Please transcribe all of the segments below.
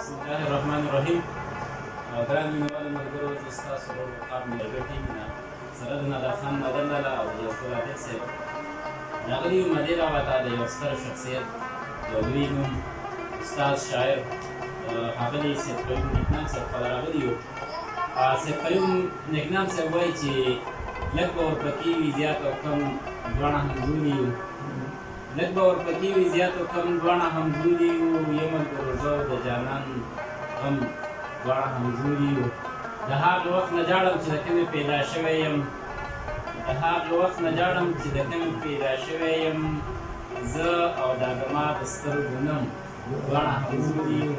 بسم الله الرحمن الرحیم. ګران مینوالو ملګرو، زه ستاسو ورور وقار ملګري سره د نادر خان نادر لاله او د یاسر عادل صاحب راغلي یو مدیر راواته د یو ستر شخصیت یو لوی نوم استاد شاعر ښاغلي سید قیوم نیکنام صاحب خپله راغلي یو. سید قیوم نیکنام صاحب وایي چې لږ به ورپکې وي زیات او کم دواړه همزولي یو. لږ به ورپکې وي زیات او کم دواړه همزولي یو. یو ملګرو زه د جانان غم دواړه همزولي یو. د هغه وخت نه جاړم چې د کومې پیدا شوی یم، د هغه وخت نه جاړم چې د کومې پیدا شوی یم، زه او دا زما د سترګو نم دواړه همزولي یو.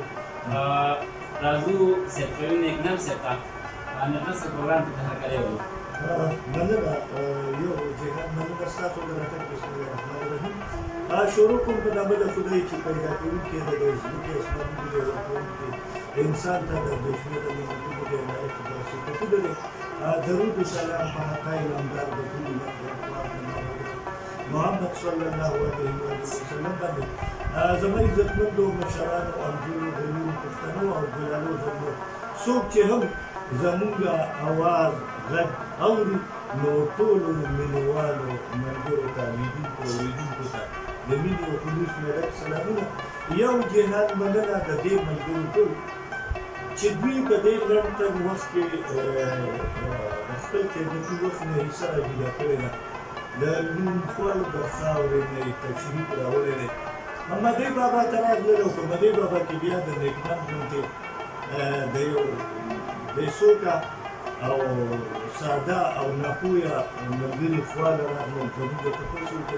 راځو سید قیوم نیکنام صاحب ته نرسه پروګرام ته هرکلی وایو. مننه یو جهان مننه ستاسو د راتګ. بسم الله الرحمن الرحیم. شروع کوم په نامه د خدای چې پیدا کوونکی د ځمکې اسمانونو دی ورکوونکی انسان ته د بشریت د نعمتونو د عنایت د صفتونو دی. درود و سلام په حقای نامدار د ټولو محمد صلی الله علیه وسلم باندې زما عزتمندو مشرانو انځورو غلو پښتنو او ګلالو زموږ څوک چې هم زموږ اواز غږ اوري نو ټولو مینوالو ملګرو ته لیدونکو اورېدونکو ته د مینې او خلوص نه ډک سلامونه. یو جهان مننه د دې ملګرو ټول چې دوی په دې لنډ تر وخت کې خپل تېروتنې وخت نه حصه راجیده کړې ده. د لوڼخوالو د خاورې نه یې تشریف راوړی دی. مدعي بابا ته راغلل او په مدعي بابا کې بیا د نیکنام غوندې د یو بېڅوکه او ساده او ناپوهه ملګري خواله راغلل. زموږ د تپوس ورته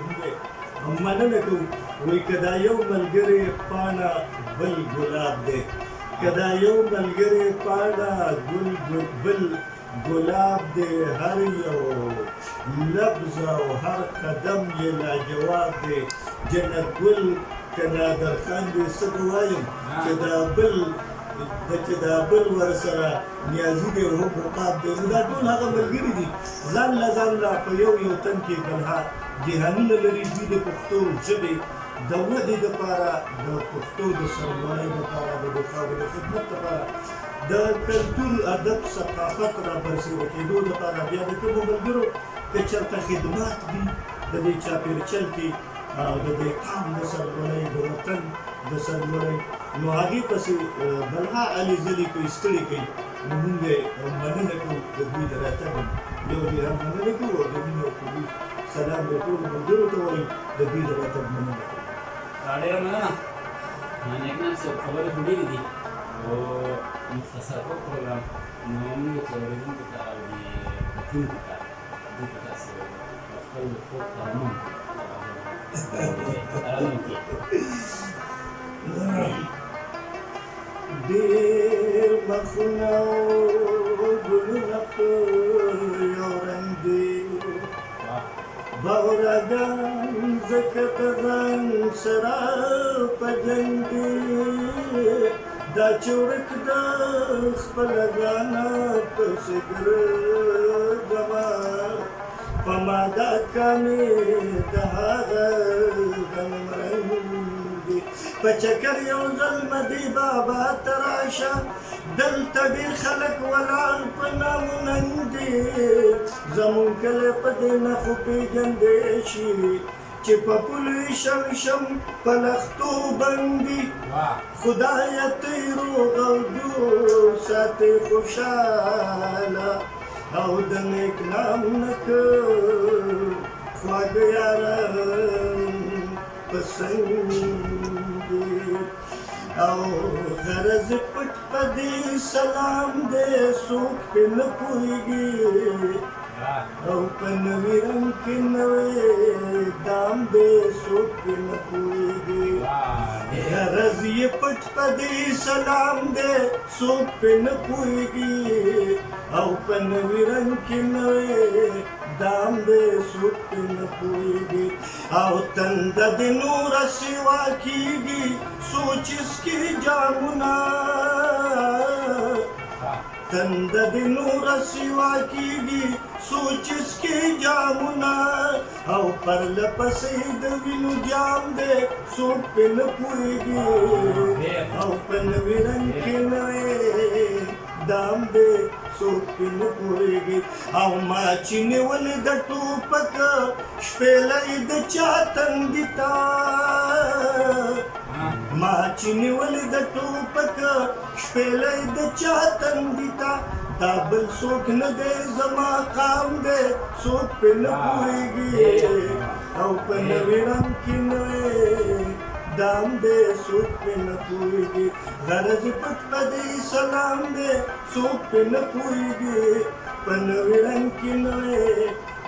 موږ مننه کوو. وایي که دا یو ملګری پاڼه بل ګلاب دی، که دا یو ملګری پاڼه بل ګلاب دی، هر یو لفظ او هر قدم یې لاجواب دی. جنت ګل که نادر خان دی څه به وایم چې دا بل ورسره نیازي دی او هم عقاب دی. نو دا ټول هغه ملګري دي ځان له په یو تن کې بلها جهانونه لري. دوی د پښتو ژبې د ودې دپاره، د پښتو د سرلوړۍ دپاره، د خاورې د خدمت دپاره، د کلتور ادب ثقافت را برسېره کېدو دپاره بیا د کومو ملګرو که چېرته خدمات دي د دې چاپېرچل کې او د دې قام د سرلوړۍ، د وطن د سرلوړۍ، نو هغې پسې بلها هلې ځلې کوي، ستړي کوي. نو مونږ مننه کوو د دوی د راتګ یو جهان مننه کوو او د مینې او خلوص سلام د ټولو ملګرو ته وایو د دوی د راتګ مننه کوو. ډېره مننه. نیکنام صاحب خبرې خو ډېرې دي او مختصر پروګرام نو موږ چې اورېدونکو ته او د کتونکو ته دوی ته تاسې خپل خوب ترنم ډېر مخونه او ګلونه په یو رنګ دي، باوراګان ځکه په ځان سره په جنګ دي. دا چې ورک د خپله ځانه پسې ګرځمه، په ماده کامې د هغه غم رنګ دي. په چکر یو ځل مدعي بابا ته راشه، دلته ډېر خلک ولاړ په نام و ننګ دي. زمونږ کلی په دې نښو پېژندی شي چې په پولو یې شم په لښتو بندي. خدایه ته یې روغ او جوړ ساتې خوشحاله او د نیکنام نه که خواږه یاره په څنګ دي. او غرض پټ په دې سلام دی څوک پې نه پوهېږي، او په نوي رنګ کې نوی دام دی څوک پې نه پوهېږي. غرض یې پټ په دې سلام دی څوک پې نه پوهېږي، او په نوي رنګ کې نوی دام دی څوک پې نه پوهېږي. او تنده د نوره سیوا کېږي څو چې څکي جامونه، تند د نور سوا کیږي سوچ اسکي جامونه او پر لپسې د وینو جام دی څوک پې نه پوهېږي او په نوي رنګ کې نوی دام دی څوک پې نه پوهېږي او ما چې نیولې د ټوپک شپېلۍ د چا تندي ته ما چې نیولې د ټوپک شپېلۍ د چا تندي ته دا بل څوک نه دی زما قام دی څوک پې نه پوهېږي او په نوي رنګ کې نوی دام دی څوک پې نه پوهېږي غرض پټ په دې سلام دی څوک پې نه پوهېږي په نوي رنګ کې نوی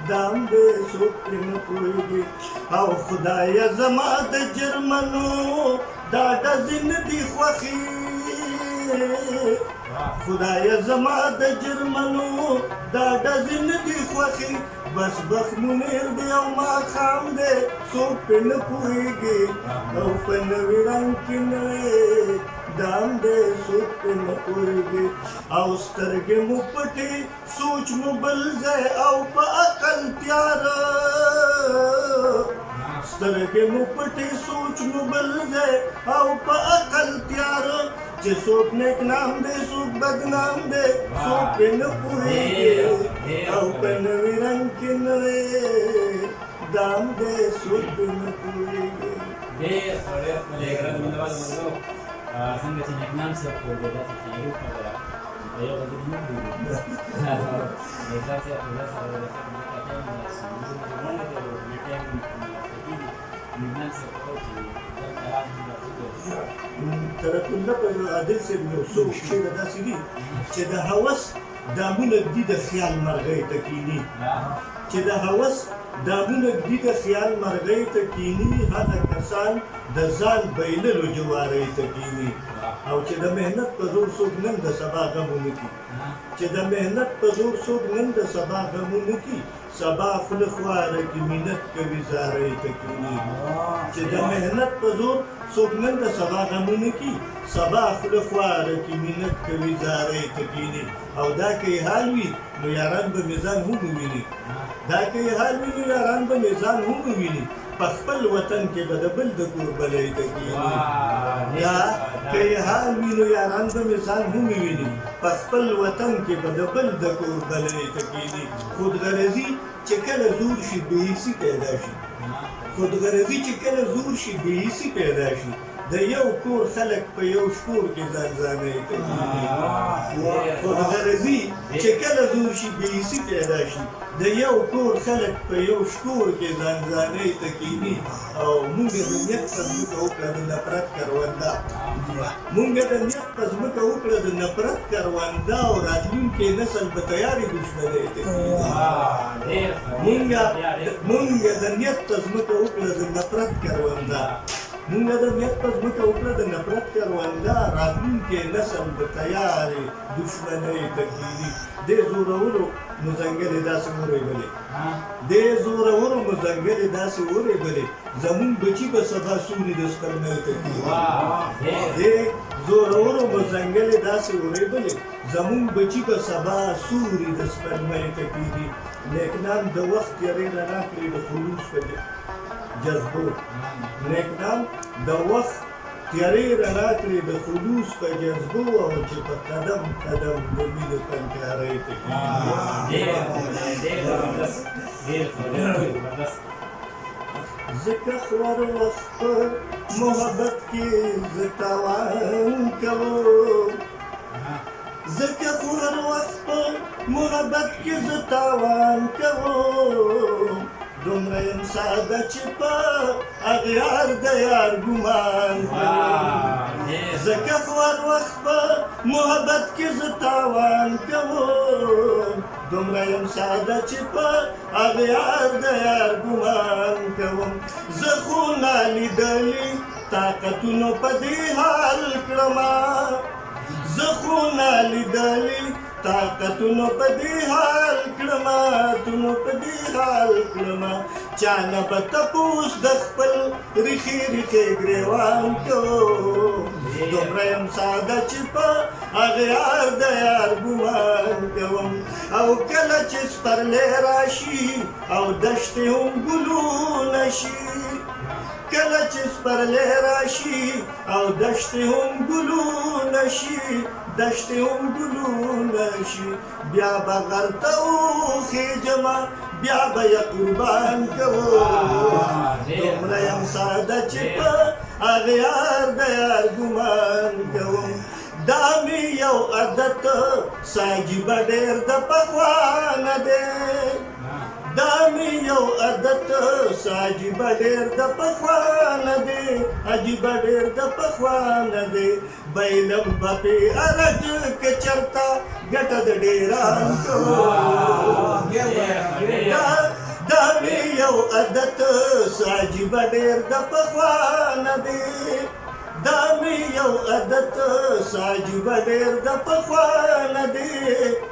دام دی څوک پې نه پوهېږي او خدایه زما د جرمنو دا ډزې نه دي خوښې خدایه زما د جرمنو دا ډزې نه دي خوښې بس بخت منیر دی او ماښام دی څوک پې نه پوهېږي او په نوي رنګ کې نوی دام دی څوک پې نه پوهېږي او سترګې مو پټې سوچ مو بل ځای او په عقل تیاره سترګې مو پټې سوچ مو بل ځای او په عقل تیاره چې څوک نیک نام دی څوک بدنام دی څوک پې نه پوهېږي او په نوي رنګ کې نوی دام دی څوک پې نه پوهېږي ډېر ښه ډېر ښکلی ګران مینهوال ملګرو څنګه چې نیکنام صاحب خو د داسې تجربو خبره په یو غزل موږ ویلو نیکنام صاحب خو داسې خبره ده چې نیکنام صاحب خو چې کلام هم طرف الله په عادل صاحب یو څو شعر داسې دي چې د هوس دامونه ږدي د خیال مرغۍ ته کیني چې د هوس دامونه ږدي د خیال مرغۍ ته کیني هغه کسان د ځان بایللو جوارۍ ته کیني او چې د مهنت په زور څوک نن د سبا غم ونه کي چې د مهنت په زور څوک نن د سبا غم ونه کي سبا خوله خواره کې مینت کوي زارۍ ته کیني چې د مهنت په زور څوک نن د سبا غم ونه کي سبا خوله خواره کې مینت کوي زارۍ ته کیني او دا که یې حال وي نو یاران به میزان هم وویني دا که یې حال وي نو یاران به میزان هم وویني په خپل وطن کې به د بل د کور بلۍ ته کیني یا که یې حال وي نو یاران به میزان هم وویني په خپل وطن کې به د بل د کور بلۍ ته کیني خودغرضي چې کله زور شي بېحسي پیدا شي خودغرضي چې کله زور شي بېحسي پیدا شي د یو کور خلک په یو شکور کې ځان ځانۍ ته کیني خودغرضي چې کله زور شي بېحسي پیدا شي د یو کور خلک په یو شکور کې ځان ځانۍ ته کیني او موږ د نیت په ځمکه وکړه د نفرت کرونده موږ د نیت په ځمکه وکړه د نفرت کرونده او راتلونکی نسل به تیارې دشمنۍ ته کیني موږ د نیت په ځمکه وکړه د نفرت کرونده موږ د نیت په ځمکه وکړه د نفرت کرونده راتلونکی نسل به تیارې دشمنۍ ته کیني دې زورورو مزنګلې داسې وریبلې دې زورورو مزنګلې داسې وریبلې زمونږ بچي به سبا سوري د سپلمۍ ته کیني دې زورورو مزنګلې داسې وریبلې زمونږ بچي به سبا سوري د سپلمۍ ته کیني نیکنام د وخت یارې رڼا کړې د خلوص په جذبو نیکنام د وخت تیارې رڼا کړې د خلوص په جذبو او چې په قدم قدم د مینې پنکارۍ ته ځکه خور وخت په محبت کې زه تاوان کوم ځکه خور وخت په محبت کې زه تاوان کوم دومره یم ساده چې په اغیار د یار ګمان کوم ځکه خور وخت په محبت کې زه تاوان کوم دومره یم ساده چې په اغیار د یار ګمان کوم زه خو نالیدلي طاقتونو په دې حال کړمه زه خو نالیدلي طاقتونو په دې حال کړمه تونو په دې حال کړمه چا نه به تپوس د خپل ریښې ریښې ګریوان کوم دومره یم ساده چې په هغه یار د یار ګمان کوم او کله چې سپرلی راشي او دشتې هم ګلونه شي کله چې سپرلی راشي او دشتې هم ګلونه شي دشتې هم ګلونه شي بیا به غر ته وخېږمه بیا به یې قربان کوم دومره یم ساده چې په هغه یار د یار ګمان کوم دا مې یو عادت ساجیبه ډېر د پخوا نه دی دا مې یو عادت ساجیبه ډېر د پخوا نه دی عجیبه ډېر د پخوا نه دی بیلم به پې ارج که چرته ګټه د ډېران کوم دا مې یو عادت ساجیبه ډېر د پخوا نه دی دا مې یو عادت ساجیبه ډېر د پخوا نه دی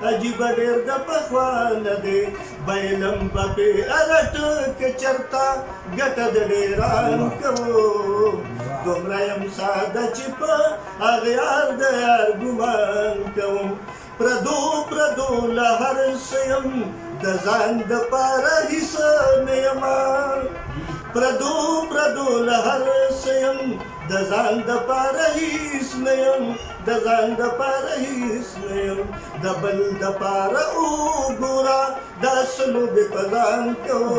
عجیبه ډېر د پخوا نه دی بیلم به پې ارټ که چرته ګټه د ډېران کوم دومره یم ساده چې په هغه یار د یار ګمان کوم پردو پردو له هر څه یم د ځان دپاره هېڅ نه یمه پردو پردو له هر څه یم د ځان دپاره هېڅ نه یم د ځان دپاره هېڅ نه یم د بل دپاره وګوره دا سلوبې په ځان کوم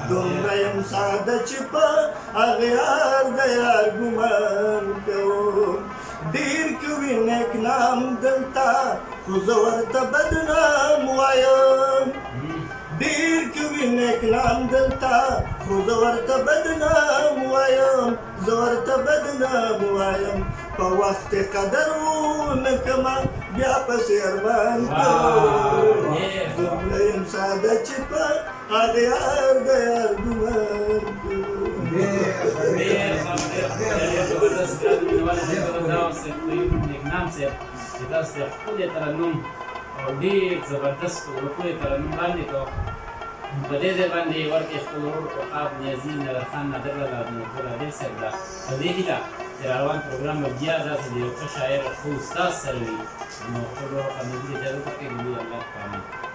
دومره یم ساده چې په هغه یار د یار ګمان کوم ډېر کوي نیک نام دلته خو زه ورته بدنام وایم ډېر کوي نیک نام دلته خو زه ورته بدنام وایم زه ورته بدنام وایم په وخت قدر ونه کړمه بیا پسې ارمان کوم دومره یم ساده چې په هغه یار د یار ګمان تاسو د خپلې ترنم او ډېر زبردست ورکوې ترنم باندې کو په دې ځای باندې ورکې خپل ورور عقاب نیازي نادرخان نادرلاله عبدالعادل صاحب له په دې هیله چې روان پروګرام به بیا داسې د یو ښه شاعر ښه استاد سره وي نو خپل ورور قانوني اجازه ورکړئ الله پامه